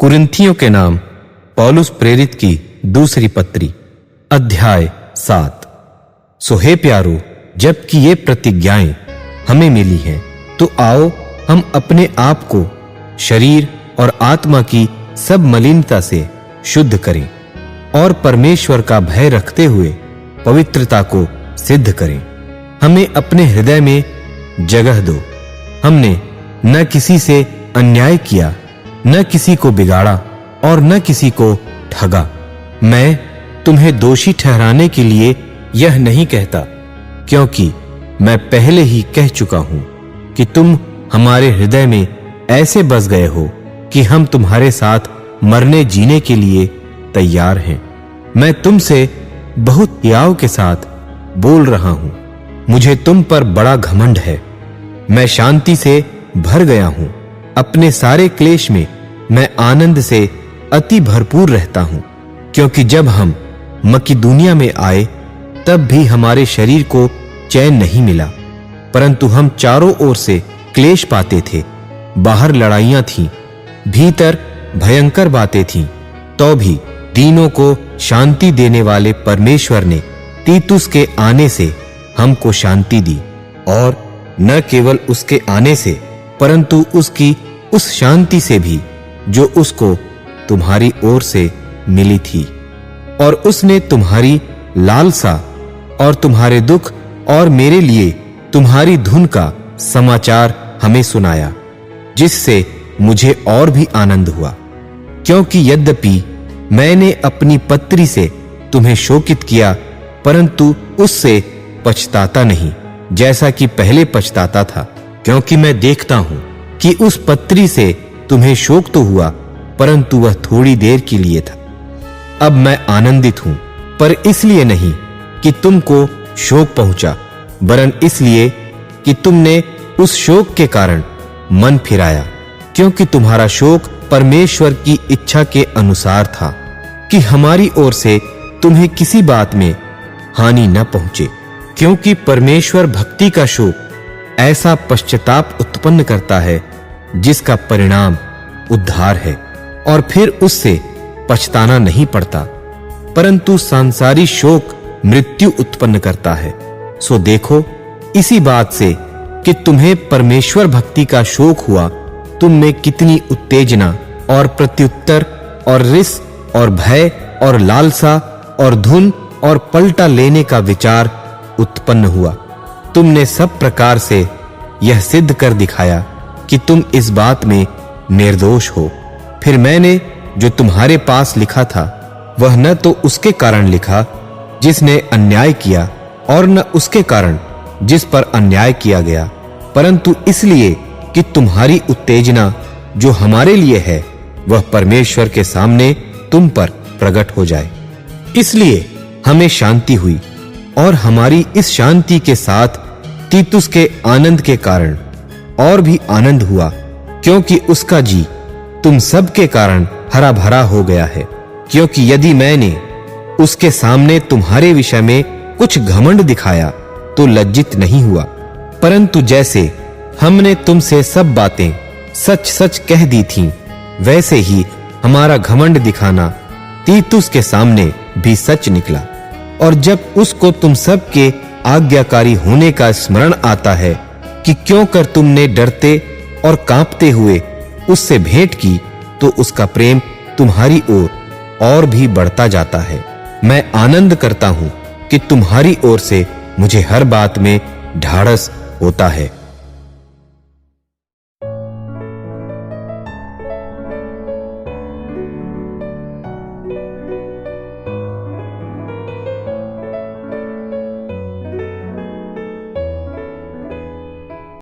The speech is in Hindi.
कुरिन्थियों के नाम पौलुस प्रेरित की दूसरी पत्री, अध्याय 7। सो हे प्यारो, जबकि ये प्रतिज्ञाएं हमें मिली हैं, तो आओ हम अपने आप को शरीर और आत्मा की सब मलिनता से शुद्ध करें और परमेश्वर का भय रखते हुए पवित्रता को सिद्ध करें। हमें अपने हृदय में जगह दो। हमने न किसी से अन्याय किया, न किसी को बिगाड़ा और न किसी को ठगा। मैं तुम्हें दोषी ठहराने के लिए यह नहीं कहता, क्योंकि मैं पहले ही कह चुका हूं कि तुम हमारे हृदय में ऐसे बस गए हो कि हम तुम्हारे साथ मरने जीने के लिए तैयार हैं। मैं तुमसे बहुत त्याग के साथ बोल रहा हूं। मुझे तुम पर बड़ा घमंड है। मैं शांति से भर गया हूं। अपने सारे क्लेश में मैं आनंद से अति भरपूर रहता हूं, क्योंकि जब हम मकिदुनिया में आए तब भी हमारे शरीर को चैन नहीं मिला, परंतु हम चारों ओर से क्लेश पाते थे। बाहर लड़ाइयां थीं, भीतर भयंकर बातें थीं, तो भी दीनों को शांति देने वाले परमेश्वर ने तीतुस के आने से हमको शांति दी, और न केवल उसके आने से परंतु उसकी उस शांति से भी जो उसको तुम्हारी ओर से मिली थी। और उसने तुम्हारी लालसा और तुम्हारे दुख और मेरे लिए तुम्हारी धुन का समाचार हमें सुनाया, जिससे मुझे और भी आनंद हुआ। क्योंकि यद्यपि मैंने अपनी पत्री से तुम्हें शोकित किया, परंतु उससे पछताता नहीं, जैसा कि पहले पछताता था। क्योंकि मैं देखता हूं कि उस पत्री से तुम्हें शोक तो हुआ, परंतु वह थोड़ी देर के लिए था। अब मैं आनंदित हूं, पर इसलिए नहीं कि तुमको शोक पहुंचा, वरन इसलिए कि तुमने उस शोक के कारण मन फिराया, क्योंकि तुम्हारा शोक परमेश्वर की इच्छा के अनुसार था कि हमारी ओर से तुम्हें किसी बात में हानि न पहुंचे। क्योंकि परमेश्वर भक्ति का शोक ऐसा पश्चाताप उत्पन्न करता है जिसका परिणाम उद्धार है, और फिर उससे पछताना नहीं पड़ता, परंतु सांसारी शोक मृत्यु उत्पन्न करता है। सो देखो, इसी बात से कि तुम्हें परमेश्वर भक्ति का शोक हुआ, तुम में कितनी उत्तेजना और प्रत्युत्तर और रिस और भय और लालसा और धुन और पलटा लेने का विचार उत्पन्न हुआ। तुमने सब प्रकार से यह सिद्ध कर दिखाया कि तुम इस बात में निर्दोष हो। फिर मैंने जो तुम्हारे पास लिखा था, वह न तो उसके कारण लिखा जिसने अन्याय किया, और न उसके कारण जिस पर अन्याय किया गया, परंतु इसलिए कि तुम्हारी उत्तेजना जो हमारे लिए है, वह परमेश्वर के सामने तुम पर प्रकट हो जाए। इसलिए हमें शांति हुई, और हमारी इस शांति के साथ तीतुस के आनंद के कारण और भी आनंद हुआ, क्योंकि उसका जी तुम सब के कारण हरा भरा हो गया है। क्योंकि यदि मैंने उसके सामने तुम्हारे विषय में कुछ घमंड दिखाया तो लज्जित नहीं हुआ, परंतु जैसे हमने तुमसे सब बातें सच सच कह दी थीं, वैसे ही हमारा घमंड दिखाना तीतुस के सामने भी सच निकला। और जब उसको तुम सब के आज्ञाकारी होने का स्मरण आता है कि क्यों कर तुमने डरते और कांपते हुए उससे भेंट की, तो उसका प्रेम तुम्हारी ओर और भी बढ़ता जाता है। मैं आनंद करता हूं कि तुम्हारी ओर से मुझे हर बात में ढाढ़स होता है।